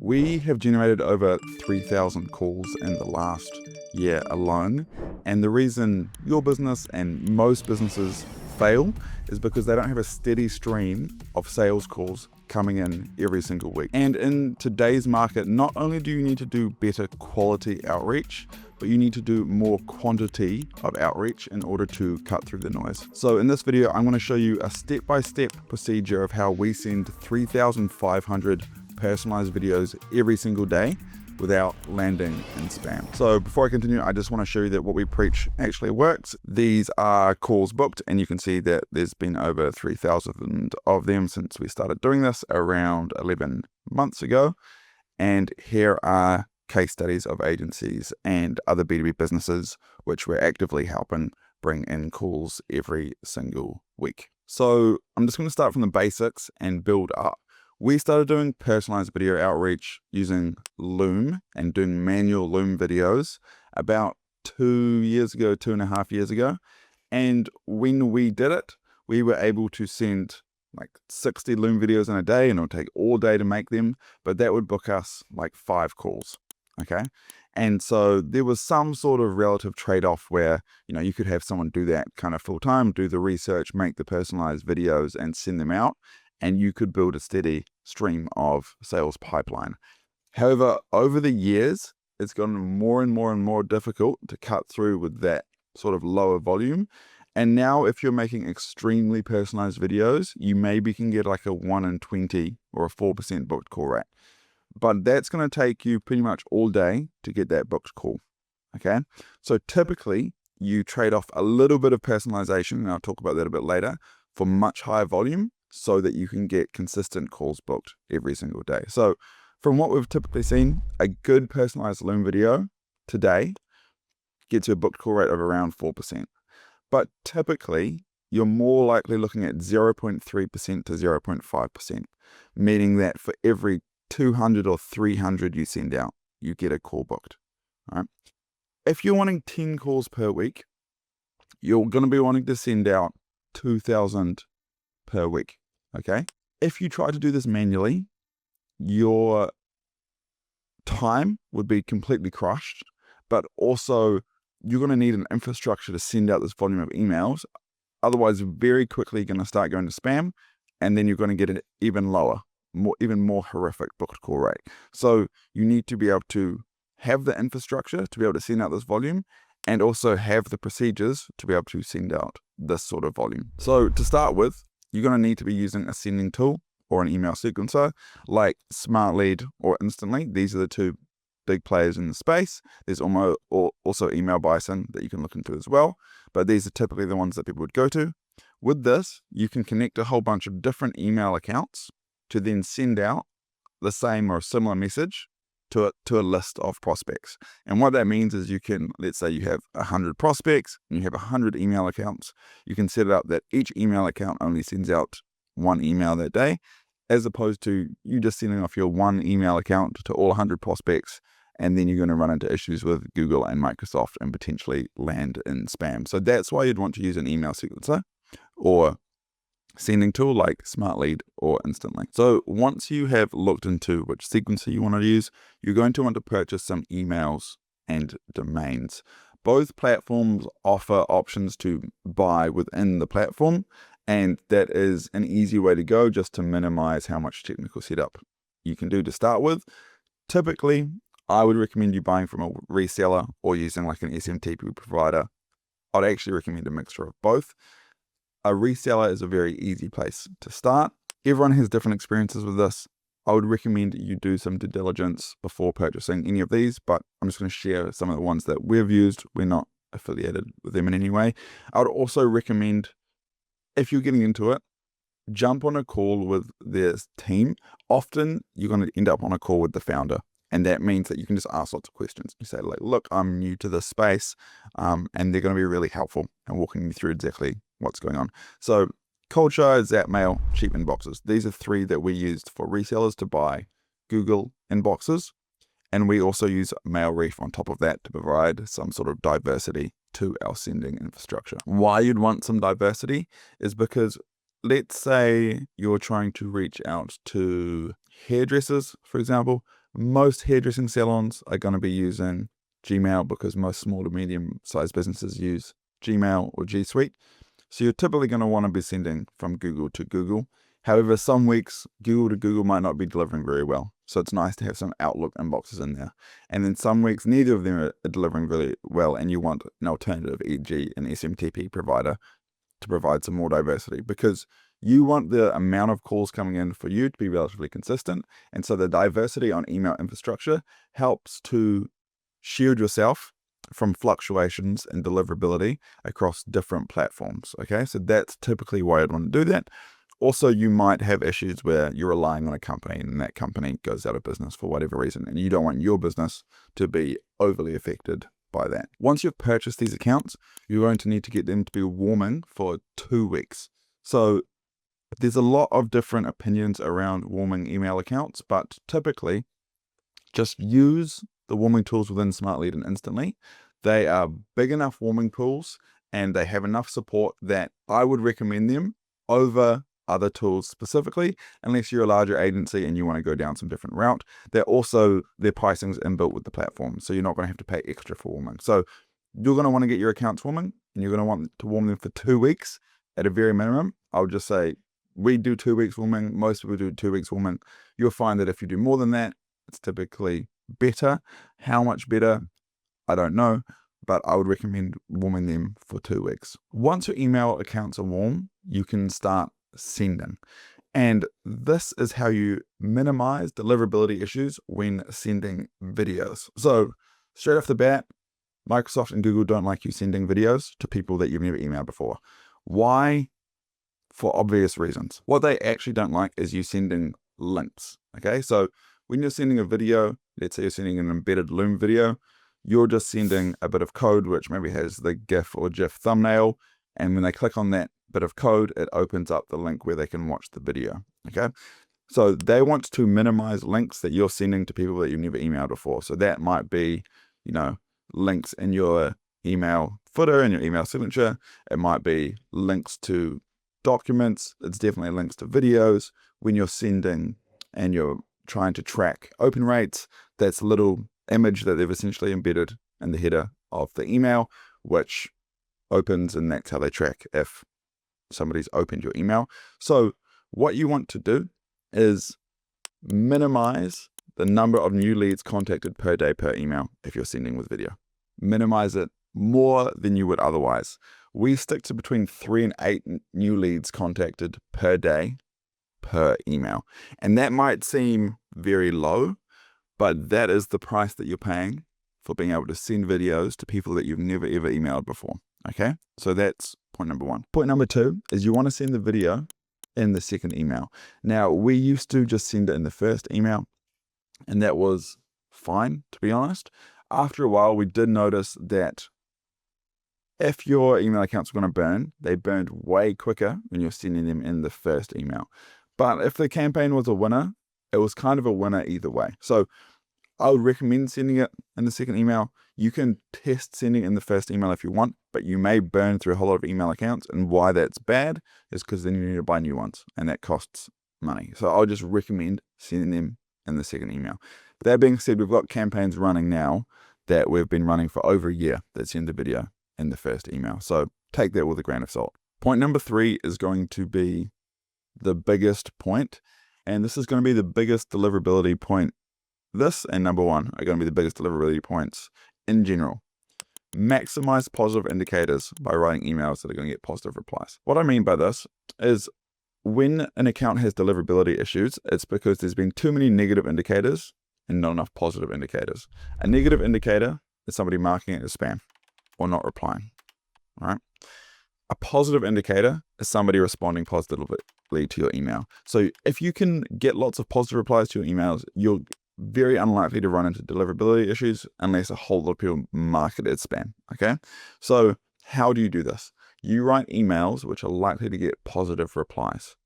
We have generated over 3,000 calls in the last year alone. And the reason your business and most businesses fail is because they don't have a steady stream of sales calls coming in every single week. And in today's market, not only do you need to do better quality outreach, but you need to do more quantity of outreach in order to cut through the noise. So in this video, I'm going to show you a step-by-step procedure of how we send 3,500 personalized videos every single day without landing in spam. So before I continue, I just want to show you that what we preach actually works. These are calls booked, and you can see that there's been over 3,000 of them since we started doing this around 11 months ago. And here are case studies of agencies and other B2B businesses which we're actively helping bring in calls every single week. So I'm just going to start from the basics and build up. We started doing personalized video outreach using Loom and doing manual Loom videos about 2 years ago, 2.5 years ago. And when we did it, we were able to send like 60 Loom videos in a day, and it would take all day to make them, but that would book us like 5 calls. Okay. And so there was some sort of relative trade-off where, you could have someone do that kind of full time, do the research, make the personalized videos and send them out, and you could build a steady stream of sales pipeline. However, over the years, it's gotten more and more and more difficult to cut through with that sort of lower volume. And now if you're making extremely personalized videos, you maybe can get like a 1 in 20 or a 4% booked call rate. But that's going to take you pretty much all day to get that booked call. Okay. So typically you trade off a little bit of personalization, and I'll talk about that a bit later, for much higher volume so that you can get consistent calls booked every single day. So from what we've typically seen, a good personalized Loom video today gets you a booked call rate of around 4%. But typically you're more likely looking at 0.3% to 0.5%, meaning that for every 200 or 300 you send out, you get a call booked. All right. If you're wanting 10 calls per week, you're going to be wanting to send out 2,000 per week. Okay. If you try to do this manually, your time would be completely crushed, but also you're going to need an infrastructure to send out this volume of emails. Otherwise, very quickly you're going to start going to spam, and then you're going to get an even lower, even more horrific booked call rate. So you need to be able to have the infrastructure to be able to send out this volume, and also have the procedures to be able to send out this sort of volume. So to start with, you're going to need to be using a sending tool or an email sequencer like SmartLead or Instantly. These are the two big players in the space. There's also Email Bison that you can look into as well, but these are typically the ones that people would go to. With this, you can connect a whole bunch of different email accounts to then send out the same or similar message to a list of prospects. And what that means is you can, let's say you have 100 prospects and you have 100 email accounts. You can set it up that each email account only sends out one email that day, as opposed to you just sending off your one email account to all 100 prospects, and then you're going to run into issues with Google and Microsoft and potentially land in spam. So that's why you'd want to use an email sequencer or sending tool like SmartLead or Instantly. So once you have looked into which sequencer you want to use, you're going to want to purchase some emails and domains. Both platforms offer options to buy within the platform, and that is an easy way to go just to minimize how much technical setup you can do to start with. Typically, I would recommend you buying from a reseller or using like an SMTP provider. I'd actually recommend a mixture of both. A reseller is a very easy place to start. Everyone has different experiences with this. I would recommend you do some due diligence before purchasing any of these, but I'm just going to share some of the ones that we've used. We're not affiliated with them in any way. I would also recommend, if you're getting into it, jump on a call with their team. Often you're going to end up on a call with the founder. And that means that you can just ask lots of questions. You say, like, look, I'm new to this space, and they're going to be really helpful and walking you through exactly what's going on. So Culture, Zapmail, cheap inboxes. These are 3 that we used for resellers to buy Google inboxes. And we also use MailReef on top of that to provide some sort of diversity to our sending infrastructure. Why you'd want some diversity is because let's say you're trying to reach out to hairdressers, for example. Most hairdressing salons are going to be using Gmail because most small to medium sized businesses use Gmail or G Suite. So you're typically going to want to be sending from Google to Google. However, some weeks Google to Google might not be delivering very well. So it's nice to have some Outlook inboxes in there. And then some weeks neither of them are delivering really well, and you want an alternative, e.g. an SMTP provider, to provide some more diversity, because you want the amount of calls coming in for you to be relatively consistent. And so the diversity on email infrastructure helps to shield yourself from fluctuations in deliverability across different platforms. Okay, so that's typically why I'd want to do that. Also, you might have issues where you're relying on a company and that company goes out of business for whatever reason, and you don't want your business to be overly affected by that. Once you've purchased these accounts, you're going to need to get them to be warming for 2 weeks. So there's a lot of different opinions around warming email accounts, but typically just use the warming tools within Smart Lead and Instantly. They are big enough warming tools and they have enough support that I would recommend them over other tools specifically, unless you're a larger agency and you want to go down some different route. Their pricing's inbuilt with the platform, so you're not going to have to pay extra for warming. So you're going to want to get your accounts warming, and you're going to want to warm them for 2 weeks at a very minimum. I'll just say we do 2 weeks warming. Most people do 2 weeks warming. You'll find that if you do more than that, it's typically better. How much better, I don't know, but I would recommend warming them for 2 weeks. Once your email accounts are warm, you can start sending. And this is how you minimize deliverability issues when sending videos. So straight off the bat, Microsoft and Google don't like you sending videos to people that you've never emailed before. Why? For obvious reasons. What they actually don't like is you sending links. Okay, so when you're sending a video, let's say you're sending an embedded Loom video, you're just sending a bit of code which maybe has the GIF or GIF thumbnail, and when they click on that bit of code, it opens up the link where they can watch the video. Okay, so they want to minimize links that you're sending to people that you've never emailed before. So that might be, links in your email footer and your email signature. It might be links to documents. It's definitely links to videos. When you're sending and you're trying to track open rates, that's a little image that they've essentially embedded in the header of the email, which opens, and that's how they track if somebody's opened your email. So what you want to do is minimize the number of new leads contacted per day per email if you're sending with video. Minimize it more than you would otherwise. We stick to between 3 and 8 new leads contacted per day per email. And that might seem very low, but that is the price that you're paying for being able to send videos to people that you've never ever emailed before. Okay, so that's point number 1. Point number 2 is you want to send the video in the second email. Now, we used to just send it in the first email, and that was fine, to be honest. After a while, we did notice that if your email accounts were going to burn, they burned way quicker when you're sending them in the first email. But if the campaign was a winner, it was kind of a winner either way. So I would recommend sending it in the second email. You can test sending it in the first email if you want, but you may burn through a whole lot of email accounts. And why that's bad is because then you need to buy new ones, and that costs money. So I'll just recommend sending them in the second email. That being said, we've got campaigns running now that we've been running for over a year that send the video in the first email. So take that with a grain of salt. Point number 3 is going to be the biggest point, and this is going to be the biggest deliverability point. This and number 1 are going to be the biggest deliverability points in general. Maximize positive indicators by writing emails that are going to get positive replies. What I mean by this is when an account has deliverability issues, it's because there's been too many negative indicators and not enough positive indicators. A negative indicator is somebody marking it as spam or not replying, right? A positive indicator is somebody responding positively to your email. So if you can get lots of positive replies to your emails, you're very unlikely to run into deliverability issues unless a whole lot of people mark it as spam, okay? So how do you do this? You write emails which are likely to get positive replies,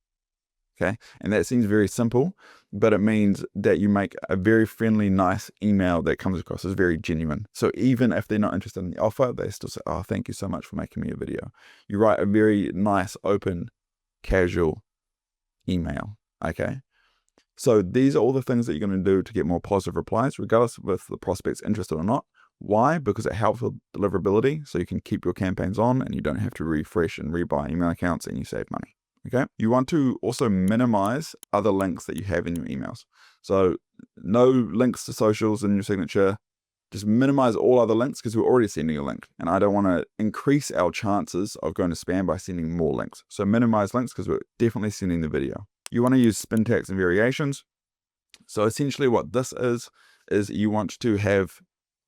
okay? And that seems very simple, but it means that you make a very friendly, nice email that comes across as very genuine. So even if they're not interested in the offer, they still say, oh, thank you so much for making me a video. You write a very nice, open, casual email, okay? So these are all the things that you're going to do to get more positive replies, regardless of if the prospect's interested or not. Why? Because it helps with deliverability, so you can keep your campaigns on and you don't have to refresh and rebuy email accounts, and you save money. Okay. You want to also minimize other links that you have in your emails. So no links to socials in your signature. Just minimize all other links because we're already sending a link. And I don't want to increase our chances of going to spam by sending more links. So minimize links because we're definitely sending the video. You want to use spin tags and variations. So essentially what this is you want to have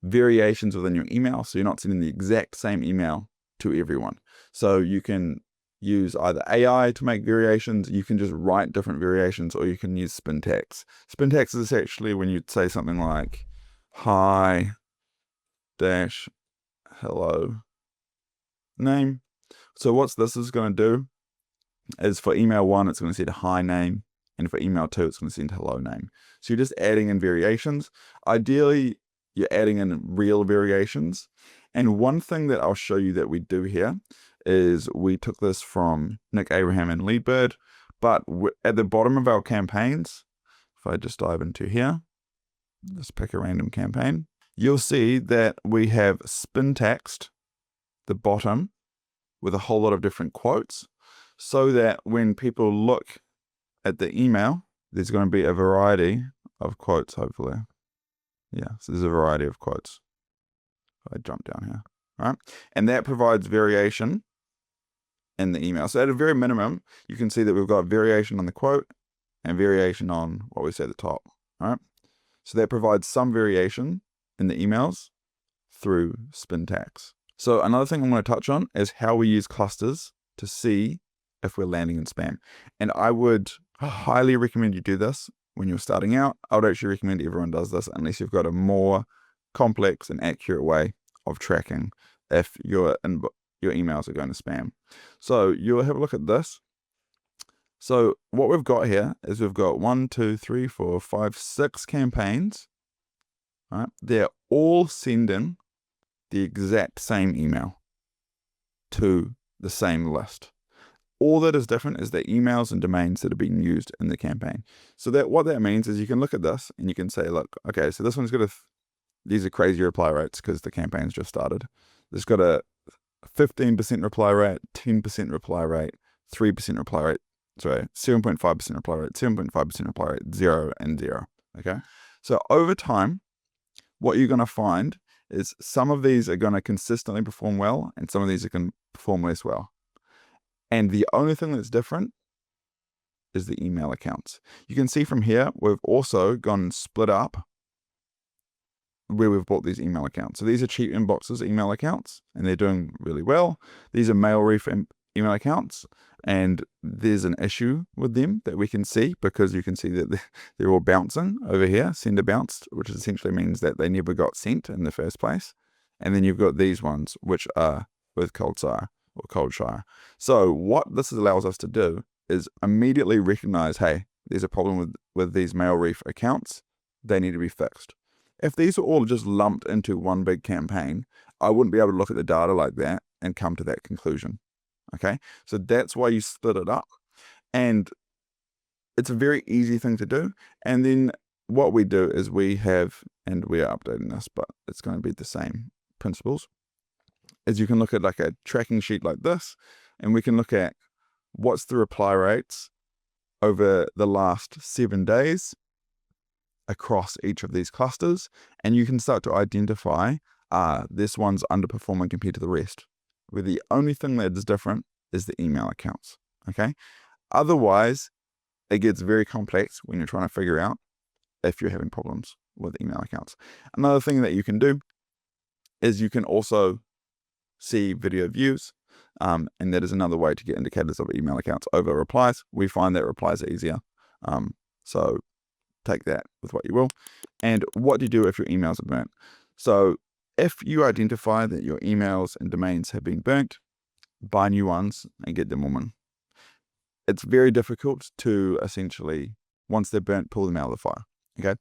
variations within your email. So you're not sending the exact same email to everyone. So you can use either AI to make variations, you can just write different variations, or you can use spin tags. Spin tags is actually when you say something like, hi dash hello name. So what this is going to do is for email 1, it's going to send a hi name, and for email 2, it's going to send hello name. So you're just adding in variations. Ideally, you're adding in real variations. And one thing that I'll show you that we do here is we took this from Nick Abraham and Leadbird, but at the bottom of our campaigns, if I just dive into here, let's pick a random campaign, you'll see that we have spin text the bottom with a whole lot of different quotes, so that when people look at the email, there's going to be a variety of quotes, hopefully. Yeah, so there's a variety of quotes. I jump down here, all right? And that provides variation in the email. So at a very minimum, you can see that we've got variation on the quote and variation on what we say at the top, all right? So that provides some variation in the emails through spin tags. So another thing I want to touch on is how we use clusters to see if we're landing in spam. And I would highly recommend you do this when you're starting out. I would actually recommend everyone does this unless you've got a more complex and accurate way of tracking if your emails are going to spam. So you'll have a look at this. So what we've got here is we've got 1, 2, 3, 4, 5, 6 campaigns. All right? They're all sending the exact same email to the same list. All that is different is the emails and domains that are being used in the campaign. So that what that means is you can look at this and you can say, look, okay, so this one's got these are crazy reply rates because the campaign's just started. There's got a 15% reply rate, 10% reply rate, 3% reply rate, 7.5% reply rate, 7.5% reply rate, 0 and 0. Okay. So over time, what you're going to find is some of these are going to consistently perform well and some of these are going to perform less well. And the only thing that's different is the email accounts. You can see from here, we've also gone and split up where we've bought these email accounts. So these are cheap inboxes email accounts, and they're doing really well. These are mail reef email accounts, and there's an issue with them that we can see because you can see that they're all bouncing over here, sender bounced, which essentially means that they never got sent in the first place. And then you've got these ones, which are with Coldshire. So what this allows us to do is immediately recognize, hey, there's a problem with these mail reef accounts. They need to be fixed. If these are all just lumped into one big campaign, I wouldn't be able to look at the data like that and come to that conclusion. Okay, so that's why you split it up, and it's a very easy thing to do. And then what we do is we are updating this, but it's going to be the same principles. Is you can look at like a tracking sheet like this, and we can look at what's the reply rates over the last 7 days across each of these clusters, and you can start to identify this one's underperforming compared to the rest, where the only thing that is different is the email accounts. Okay, otherwise it gets very complex when you're trying to figure out if you're having problems with email accounts. Another thing that you can do is you can also see video views, and that is another way to get indicators of email accounts over replies. We find that replies are easier, so take that with what you will. And what do you do if your emails are burnt? So if you identify that your emails and domains have been burnt, buy new ones and get them woman. It's very difficult to essentially, once they're burnt, pull them out of the fire. Okay.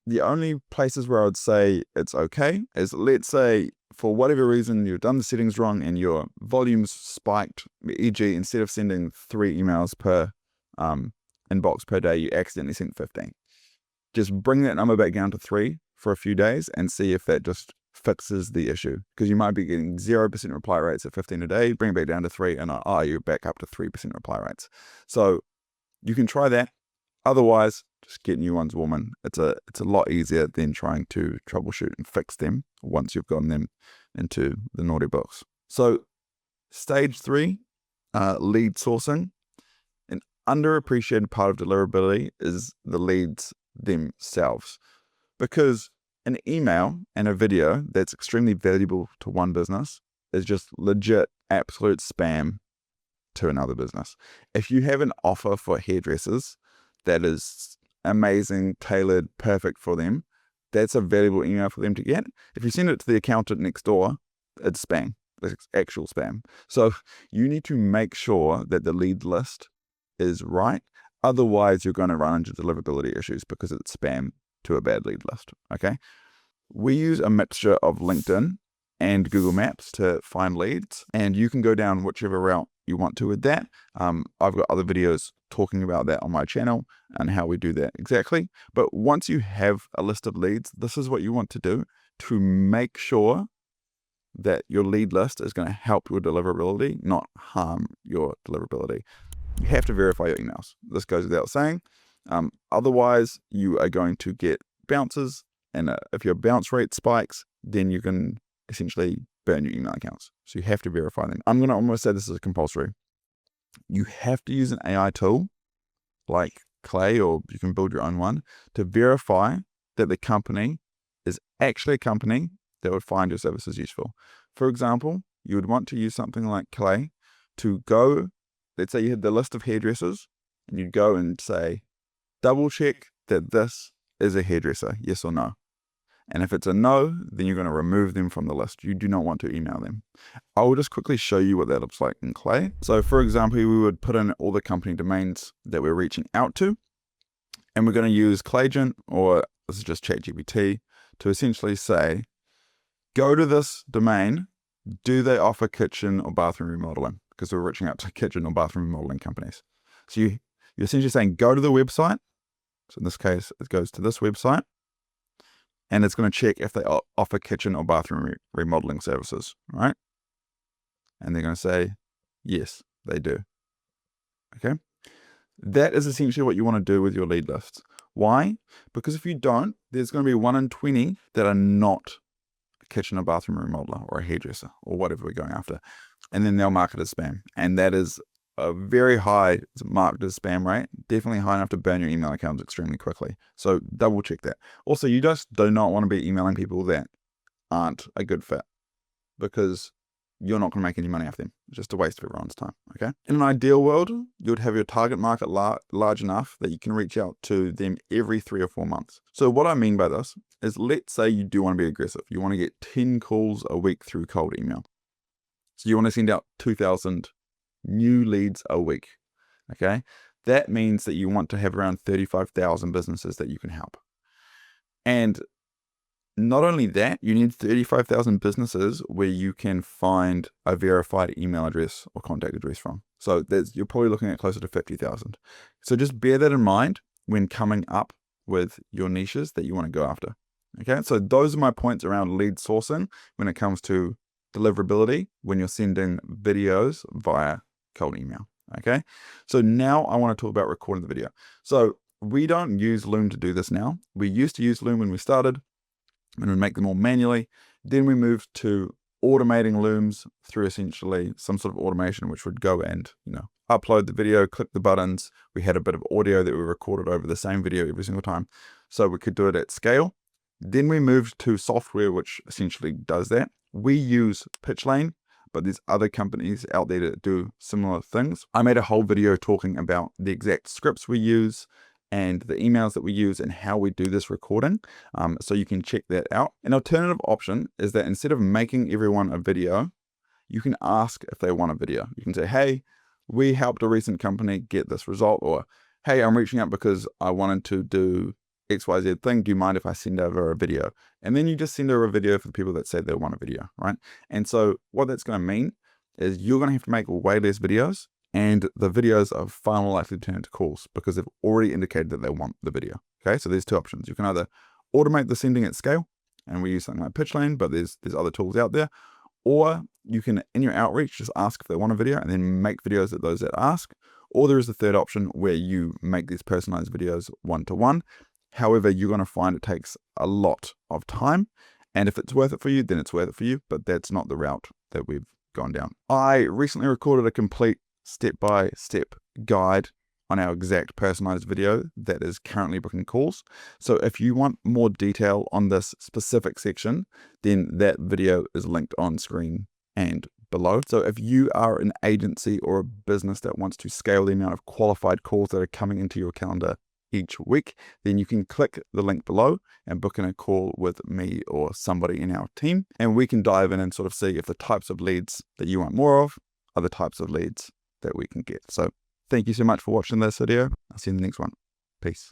The only places where I would say it's okay is, let's say for whatever reason you've done the settings wrong and your volume's spiked, e.g. instead of sending 3 emails per inbox per day, you accidentally sent 15. Just bring that number back down to 3 for a few days and see if that just fixes the issue. Because you might be getting 0% reply rates at 15 a day, bring it back down to 3, and you're back up to 3% reply rates. So you can try that. Otherwise, just get new ones warming. It's a lot easier than trying to troubleshoot and fix them once you've gotten them into the naughty books. So stage 3, lead sourcing. An underappreciated part of deliverability is the leads themselves, because an email and a video that's extremely valuable to one business is just legit absolute spam to another business. If you have an offer for hairdressers that is amazing, tailored, perfect for them, that's a valuable email for them to get. If you send it to the accountant next door, it's spam. It's actual spam. So you need to make sure that the lead list is right. Otherwise, you're going to run into deliverability issues because it's spam to a bad lead list. Okay. We use a mixture of LinkedIn and Google Maps to find leads, and you can go down whichever route you want to with that. I've got other videos talking about that on my channel and how we do that exactly. But once you have a list of leads, this is what you want to do to make sure that your lead list is going to help your deliverability, not harm your deliverability. You have to verify your emails. This goes without saying. Otherwise, you are going to get bounces, and if your bounce rate spikes, then you can essentially burn your email accounts. So you have to verify them. I'm going to almost say this is compulsory. You have to use an AI tool like Clay, or you can build your own one, to verify that the company is actually a company that would find your services useful. For example, you would want to use something like Clay to go, let's say you had the list of hairdressers, and you'd go and say, double check that this is a hairdresser, yes or no. And if it's a no, then you're going to remove them from the list. You do not want to email them. I will just quickly show you what that looks like in Clay. So for example, we would put in all the company domains that we're reaching out to, and we're going to use Claygen, or this is just ChatGPT, to essentially say, go to this domain, do they offer kitchen or bathroom remodeling? Because we're reaching out to kitchen or bathroom remodeling companies. So you're essentially saying, go to the website. So in this case, it goes to this website, and it's going to check if they offer kitchen or bathroom remodeling services, right? And they're going to say, yes, they do. Okay. That is essentially what you want to do with your lead lists. Why? Because if you don't, there's going to be 1 in 20 that are not a kitchen or bathroom remodeler or a hairdresser or whatever we're going after. And then they'll mark it as spam. And that is a very high marked as spam rate, definitely high enough to burn your email accounts extremely quickly. So double check that. Also, you just do not want to be emailing people that aren't a good fit, because you're not going to make any money off them. It's just a waste of everyone's time. Okay. In an ideal world, you would have your target market large enough that you can reach out to them every 3 or 4 months. So what I mean by this is, let's say you do want to be aggressive. You want to get 10 calls a week through cold email. So you want to send out 2,000 new leads a week. Okay. That means that you want to have around 35,000 businesses that you can help. And not only that, you need 35,000 businesses where you can find a verified email address or contact address from. So you're probably looking at closer to 50,000. So just bear that in mind when coming up with your niches that you want to go after. Okay. So those are my points around lead sourcing when it comes to deliverability when you're sending videos via cold email. Okay. So now I want to talk about recording the video. So we don't use Loom to do this now. We used to use Loom when we started, and we make them all manually. Then we moved to automating Looms through essentially some sort of automation, which would go and, upload the video, click the buttons. We had a bit of audio that we recorded over the same video every single time, so we could do it at scale. Then we moved to software, which essentially does that. We use PitchLane, but there's other companies out there that do similar things. I made a whole video talking about the exact scripts we use and the emails that we use and how we do this recording. So you can check that out. An alternative option is that instead of making everyone a video, you can ask if they want a video. You can say, hey, we helped a recent company get this result, or hey, I'm reaching out because I wanted to do XYZ thing. Do you mind if I send over a video? And then you just send over a video for the people that say they want a video, right? And so what that's going to mean is you're going to have to make way less videos, and the videos are far more likely to turn into calls because they've already indicated that they want the video. Okay, so there's two options. You can either automate the sending at scale, and we use something like Pitchlane, but there's other tools out there, or you can, in your outreach, just ask if they want a video and then make videos at those that ask. Or there is the third option where you make these personalized videos one-to-one. However, you're going to find it takes a lot of time. And if it's worth it for you, then it's worth it for you. But that's not the route that we've gone down. I recently recorded a complete step-by-step guide on our exact personalized video that is currently booking calls. So if you want more detail on this specific section, then that video is linked on screen and below. So if you are an agency or a business that wants to scale the amount of qualified calls that are coming into your calendar each week, then you can click the link below and book in a call with me or somebody in our team, and we can dive in and sort of see if the types of leads that you want more of are the types of leads that we can get. So thank you so much for watching this video. I'll see you in the next one. Peace.